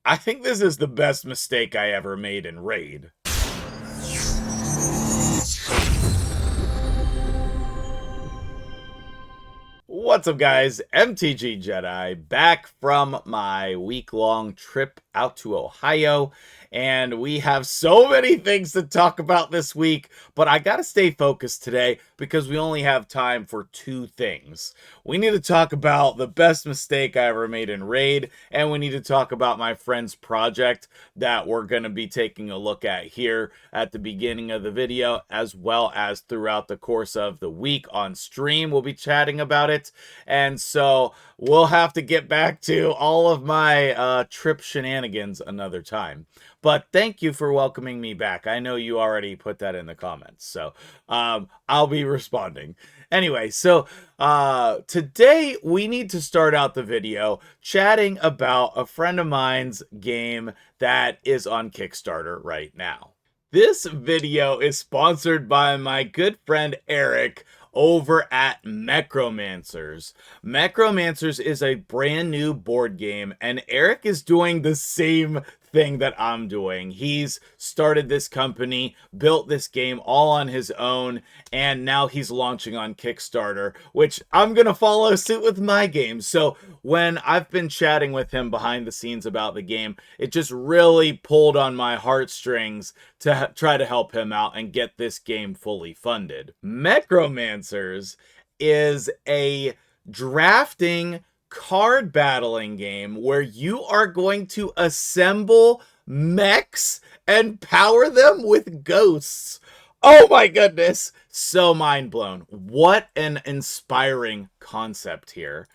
I think this is the best mistake I ever made in Raid. What's up, guys? MtgJedi back from my week-long trip out to Ohio, and we have so many things to talk about this week, but I gotta stay focused today because we only have time for two things. We need to talk about the best mistake I ever made in Raid, and we need to talk about my friend's project that we're going to be taking a look at here at the beginning of the video, as well as throughout the course of the week on stream. We'll be chatting about it, and so we'll have to get back to all of my trip shenanigans another time. But thank you for welcoming me back. I know you already put that in the comments, so I'll be responding. Anyway, so today we need to start out the video chatting about a friend of mine's game that is on Kickstarter right now. This video is sponsored by my good friend Eric over at Mechromancers. Mechromancers is a brand new board game, and Eric is doing the same thing that I'm doing. He's started this company, built this game all on his own, and now he's launching on Kickstarter, which I'm gonna follow suit with my game. So when I've been chatting with him behind the scenes about the game, it just really pulled on my heartstrings to try to help him out and get this game fully funded. Mechromancers is a drafting card battling game where you are going to assemble mechs and power them with ghosts. Oh my goodness, so mind blown. What an inspiring concept here.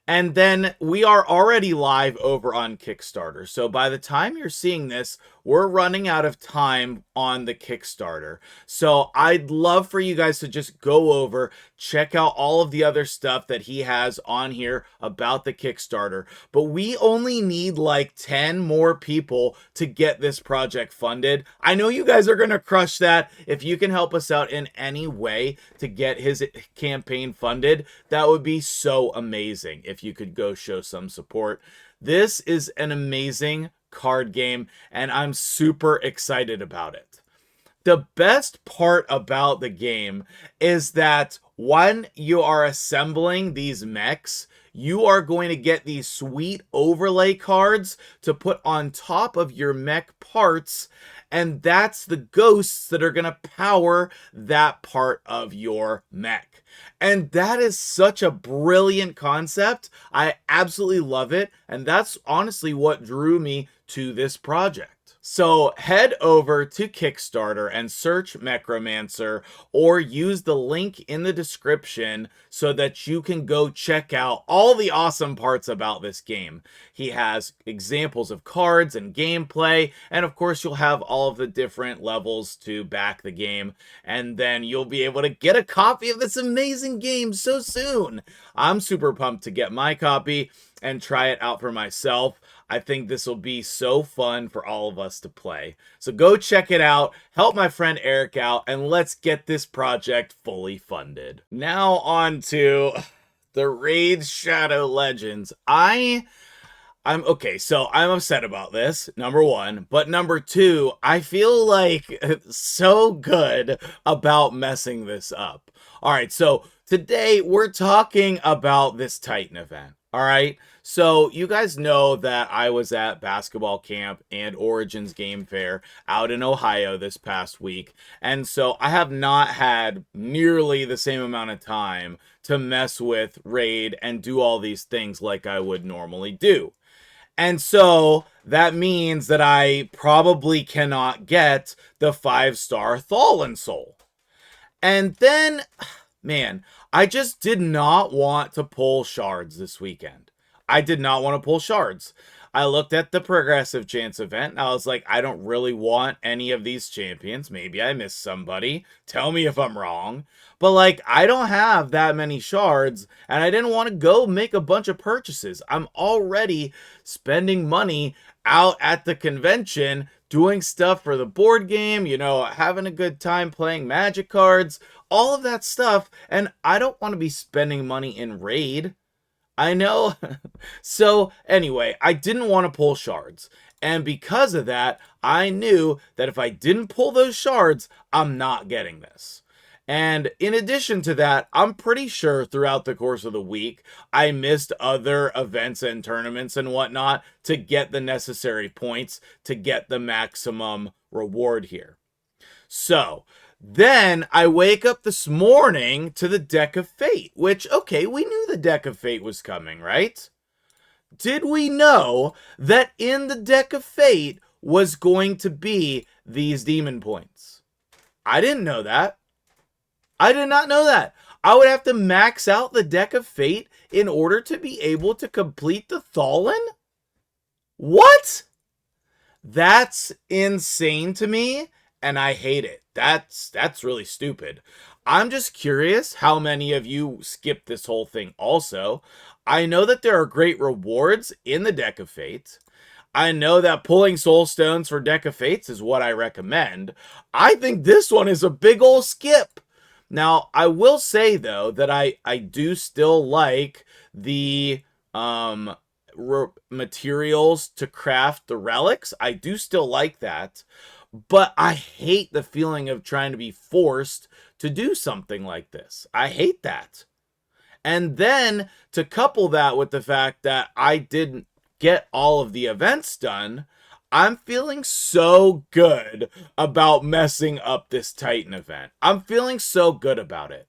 And then we are already live over on Kickstarter. So by the time you're seeing this, we're running out of time on the Kickstarter. So I'd love for you guys to just go over, check out all of the other stuff that he has on here about the Kickstarter. But we only need like 10 more people to get this project funded. I know you guys are going to crush that. If you can help us out in any way to get his campaign funded, that would be so amazing if you could go show some support. This is an amazing card game, and I'm super excited about it. The best part about the game is that when you are assembling these mechs, you are going to get these sweet overlay cards to put on top of your mech parts, and that's the ghosts that are going to power that part of your mech. And that is such a brilliant concept. I absolutely love it, and that's honestly what drew me to this project. So head over to Kickstarter and search Mechromancer, or use the link in the description so that you can go check out all the awesome parts about this game. He has examples of cards and gameplay, and of course you'll have all of the different levels to back the game, and then you'll be able to get a copy of this amazing game so soon. I'm super pumped to get my copy and try it out for myself. I think this will be so fun for all of us to play. So go check it out, help my friend Eric out, and let's get this project fully funded. Now on to the Raid Shadow Legends. I'm okay, so I'm upset about this, number one, but number two, I feel like so good about messing this up. All right, so today we're talking about this Titan event. All right, so you guys know that I was at basketball camp and Origins Game Fair out in Ohio this past week, and so I have not had nearly the same amount of time to mess with Raid and do all these things like I would normally do. And so that means that I probably cannot get the 5-star Fallen Soul. And then, man, I just did not want to pull shards this weekend. I did not want to pull shards. I looked at the progressive chance event and I was like, I don't really want any of these champions. Maybe I missed somebody. Tell me if I'm wrong. But like, I don't have that many shards and I didn't want to go make a bunch of purchases. I'm already spending money out at the convention doing stuff for the board game, you know, having a good time playing Magic cards, all of that stuff. And I don't want to be spending money in Raid. I know. So anyway, I didn't want to pull shards. And because of that, I knew that if I didn't pull those shards, I'm not getting this. And in addition to that, I'm pretty sure throughout the course of the week, I missed other events and tournaments and whatnot to get the necessary points to get the maximum reward here. So then I wake up this morning to the Deck of Fate, which, okay, we knew the Deck of Fate was coming, right? Did we know that in the Deck of Fate was going to be these demon points? I didn't know that. I did not know that. I would have to max out the Deck of Fate in order to be able to complete the Thallen? What? That's insane to me, and I hate it. That's really stupid. I'm just curious how many of you skipped this whole thing also. I know that there are great rewards in the Deck of Fate. I know that pulling soul stones for Deck of Fates is what I recommend. I think this one is a big ol' skip. Now, I will say, though, that I do still like the materials to craft the relics. I do still like that. But I hate the feeling of trying to be forced to do something like this. I hate that. And then to couple that with the fact that I didn't get all of the events done, I'm feeling so good about messing up this Titan event. I'm feeling so good about it.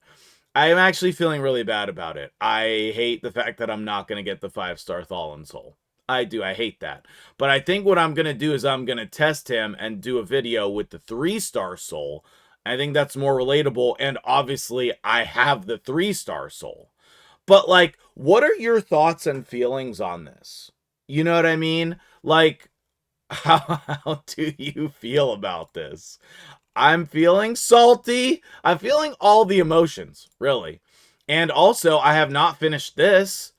I am actually feeling really bad about it. I hate the fact that I'm not going to get the 5-star Thallen Soul. I do. I hate that. But I think what I'm going to do is I'm going to test him and do a video with the 3-star Soul. I think that's more relatable. And obviously, I have the 3-star Soul. But, like, what are your thoughts and feelings on this? You know what I mean? Like, how do you feel about this? I'm feeling salty. I'm feeling all the emotions, really. And also, I have not finished this.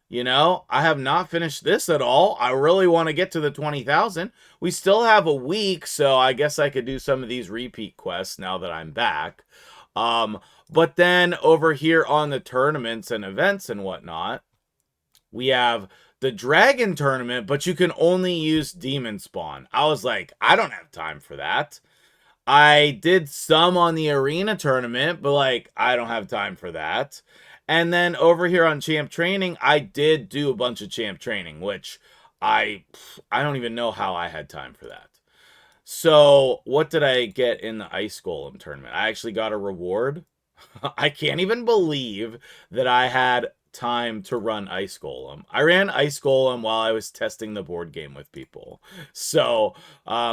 You know, I have not finished this at all. I really want to get to the 20,000. We still have a week, so I guess I could do some of these repeat quests now that I'm back. But then over here on the tournaments and events and whatnot, we have the Dragon Tournament, but you can only use Demon Spawn. I was like, I don't have time for that. I did some on the Arena Tournament, but like, I don't have time for that. And then over here on Champ Training, I did do a bunch of Champ Training, which I don't even know how I had time for that. So what did I get in the Ice Golem Tournament? I actually got a reward. I can't even believe that I had time to run Ice Golem. I ran Ice Golem while I was testing the board game with people. So,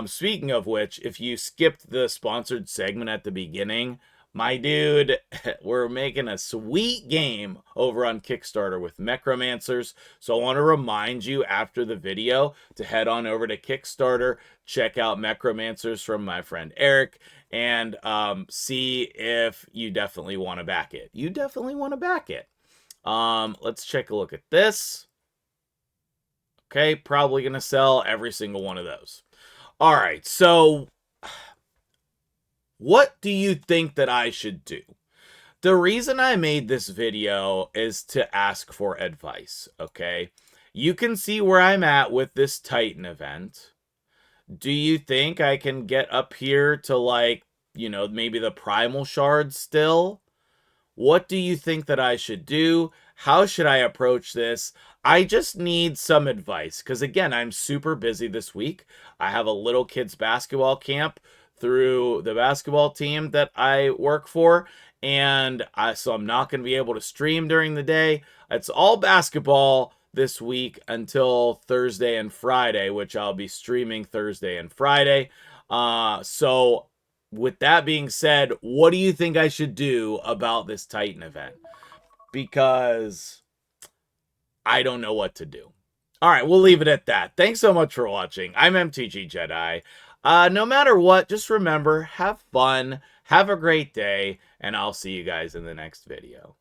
speaking of which, if you skipped the sponsored segment at the beginning, my dude, we're making a sweet game over on Kickstarter with Mechromancers. So I want to remind you after the video to head on over to Kickstarter, check out Mechromancers from my friend Eric, and see if you definitely want to back it. You definitely want to back it. Let's take a look at this. Okay, probably going to sell every single one of those. All right, so what do you think that I should do? The reason I made this video is to ask for advice, okay? You can see where I'm at with this Titan event. Do you think I can get up here to, like, you know, maybe the Primal Shards still? What do you think that I should do? How should I approach this? I just need some advice because, again, I'm super busy this week. I have a little kids basketball camp through the basketball team that I work for, and so I'm not going to be able to stream during the day. It's all basketball this week until Thursday and Friday, which I'll be streaming Thursday and Friday. So with that being said, what do you think I should do about this Titan event? Because I don't know what to do. All right, we'll leave it at that. Thanks so much for watching. I'm MtgJedi. No matter what, just remember, have fun, have a great day, and I'll see you guys in the next video.